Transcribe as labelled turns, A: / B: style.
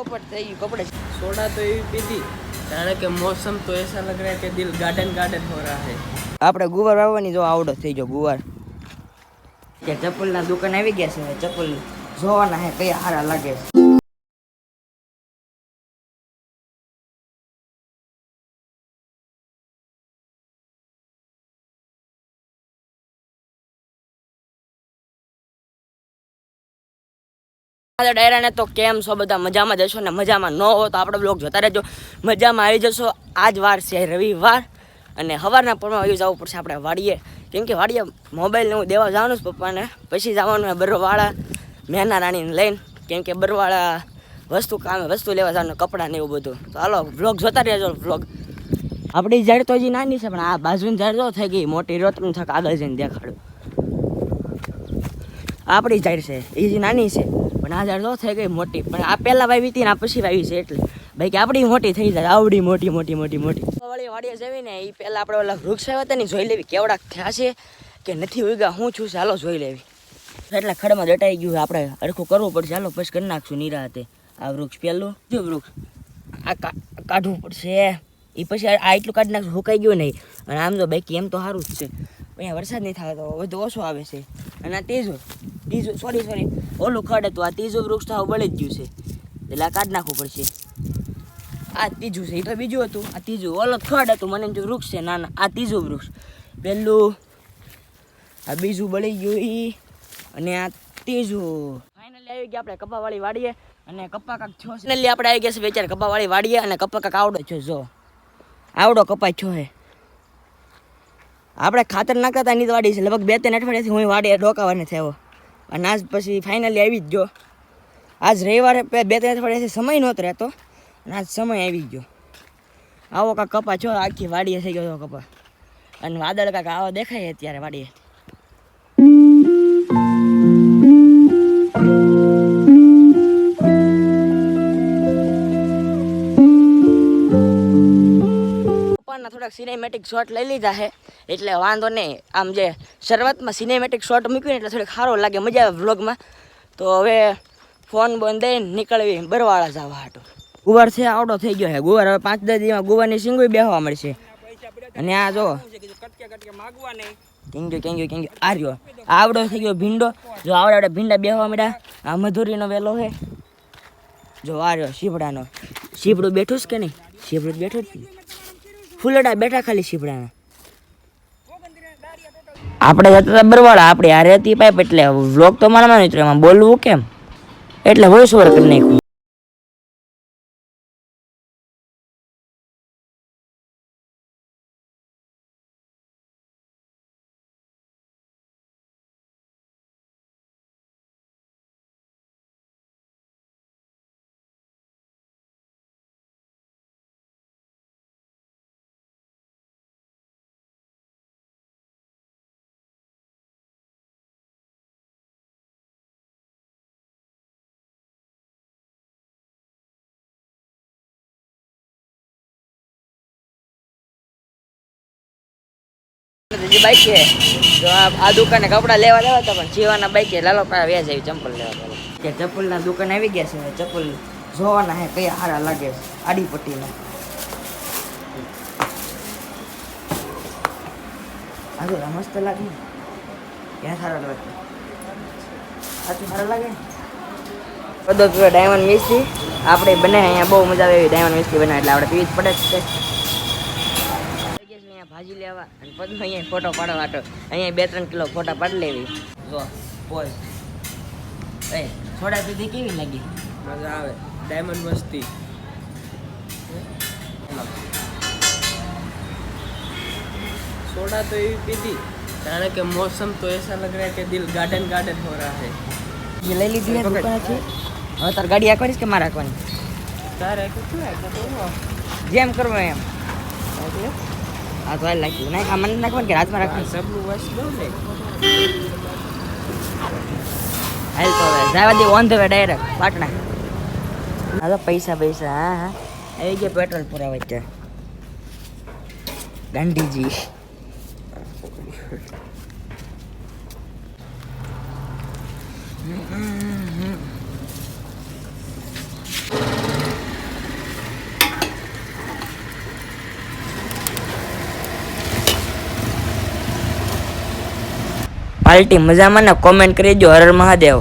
A: कपड़े
B: सोडा तो ये पीती जाने के मौसम तो ऐसा लग रहा है कि दिल गार्डन गार्डन हो रहा है।
A: આપણે ગુવાર વાવવાની જો આવડો થઈ ગયો ગુવાર કે ચપ્પલના દુકાન આવી ગયા છે ચપ્પલ જોવાના હે કયા સારા લાગે છે ડાયરા ને તો કેમ છો બધા મજામાં જશો ને મજામાં ન હો તો આપણો બ્લોગ જોતા રહેજો મજામાં આવી જશો આજ વાર છે રવિવાર અને સવારના પરમાં આવી જવું પડશે આપણે વાડીએ કેમ કે વાડીએ મોબાઈલને હું દેવા જવાનું જ પપ્પાને પછી જવાનું બરવાળા મેના રાણીને લઈને કેમ કે બરવાળા વસ્તુ લેવા જવાનું કપડાં ને એવું બધું તો હાલો બ્લોગ જોતા રહેજો બ્લોગ આપણી ઝાડ તો હજી નાની છે પણ આ બાજુની ઝાડ તો થઈ ગઈ મોટી રોતનું થક આગળ જઈને દેખાડું આપણી ઝાડ છે એ હજી નાની છે પણ આ ઝાડ તો થઈ ગઈ મોટી પણ આ પહેલાં વાવી હતી ને આ પછી વાવી છે એટલે ભાઈ કે આપણી મોટી થઈ જાય આવડી મોટી વળી વાડીએ જવી ને એ પહેલાં આપણે ઓલા વૃક્ષ આવ્યા હતા ને જોઈ લેવી કેવડાક થયા છે કે નથી ઉગ્યા હું છું ચાલો જોઈ લેવી એટલે ખડમાં દટાઈ ગયું આપણે હરખું કરવું પડશે ચાલો પછી કરી નાખશું નિરાતે આ વૃક્ષ પહેલું જો વૃક્ષ આ કાઢવું પડશે એ પછી આ એટલું કાઢી નાખશું સુકાઈ ગયું નહીં અને આમ તો બાકી એમ તો સારું જ છે અહીંયા વરસાદ નહીં થાય તો વધુ ઓછો આવે છે અને આ ત્રીજું સોરી ઓલું ખડ હતું આ ત્રીજું વૃક્ષ તો બળી જ ગયું છે એટલે આ કાઢી નાખવું પડશે આ ત્રીજું છે એ તો બીજું હતું આ ત્રીજું ઓલો ખડ હતું મને જો વૃક્ષ છે નાના આ ત્રીજું વૃક્ષ પહેલું આ બીજું બળી ગયું એ અને આ ત્રીજું ફાઇનલી આવી ગયા આપણે કપાવાળી વાડીએ અને કપા કાંક છો ફાઇનલી આપણે આવી ગયા છે બેચાર કપાવાળી વાડીએ અને કપા કાંક આવડો છો જો આવડો કપાય છો હે આપણે ખાતર નાખતા હતા એની તો વાડી છે લગભગ 2-3 અઠવાડિયાથી હું વાડીએ ડોકાવાને થયો અને આજ પછી ફાઇનલી આવી જ ગયો આજ રવિવારે 2-3 અઠવાડિયાથી સમય નહોતો રહેતો અને આજ સમય આવી ગયો આવો કાંક કપા છો આખી વાડીએ થઈ ગયો કપા અને વાદળ કાંક આવો દેખાય અત્યારે વાડીએ થોડાક સિનેમેટિક શોટ લઈ લીધા છે એટલે વાંધો નહીં આમ જે શરૂઆતમાં સિનેમેટિક શોટ મૂક્યું ને એટલે થોડીક સારો લાગે મજા આવે વ્લોગમાં તો હવે ફોન બંધ દઈને નીકળવી બરવાળા જવા હાટો ગુવાર છે આવડો થઈ ગયો છે ગુવાર હવે 5-10 દિવસમાં ગુવારની સિંગુઈ બેહવા મળશે અને આ જો કેંગ્યો આ રહ્યો આવડો થઈ ગયો ભીંડો જો આવડે ભીંડા બેહવા મળ્યા આ મધુરીનો વેલો છે જો આ રહ્યો શીપડું બેઠું છે કે નહીં શીપડું બેઠું જ ફૂલડા બેઠા ખાલી શીપડાના આપણે જતા હતા બરવાળા આપણે આ રહેતી પાઇપ એટલે વ્લોગ તો મારામાં નહીં એમાં બોલવું કેમ એટલે વોઇસ ઓવર કરી નાખ્યું બાઈક છે જો આ દુકાને કપડા લેવા હતા પણ જીવાના બાઈક છે લાલો પાસે વ્યાજ આવી ચંપલ લેવા કે ચપ્પલના દુકાન આવી ગયા છે ચપ્પલ જોવાના હે કયા સારા લાગે છે આડી પટ્ટીના આ મસ્ત લાગે ક્યાં સારા લાગે આથી સારા લાગે બધો પીવા ડાયમંડ મિસ્ત્રી આપણે બને અહીંયા બહુ મજા આવે એવી ડાયમંડ મિસ્ત્રી બનાવે એટલે આપણે પીવી જ પડે જ છે ભાજી લેવા અને પછી અહીંયા ફોટો પાડવા વાટો અહીંયા 2-3 કિલો ફોટા પાડી લેવી જો પોઝ એ થોડા પીધી કેવી લાગી
B: મજા આવે ડાયમંડ મસ્તી सोडा तो ये पीती जाने के मौसम तो ऐसा लग रहा है कि दिल गार्डन गार्डन हो रहा है
A: ये ले लीजिए दुकानથી હવે તાર ગાડી આખવાની કે મારે આખવાની
B: તારે કેટલું આખો
A: જેમ કરવો એમ આ તો લાગી ના મને નાખવાનું કે હાથમાં રાખવાનું
B: સબનું વશ દો ને
A: હાલ તો હવે જવા દે on the way direct Patana આ તો પૈસા હા આવી ગયા પેટ્રોલ પુરાવા છે ગાંધીજી પાર્ટી મજામાં ને કોમેન્ટ કરી દો હર હર મહાદેવ.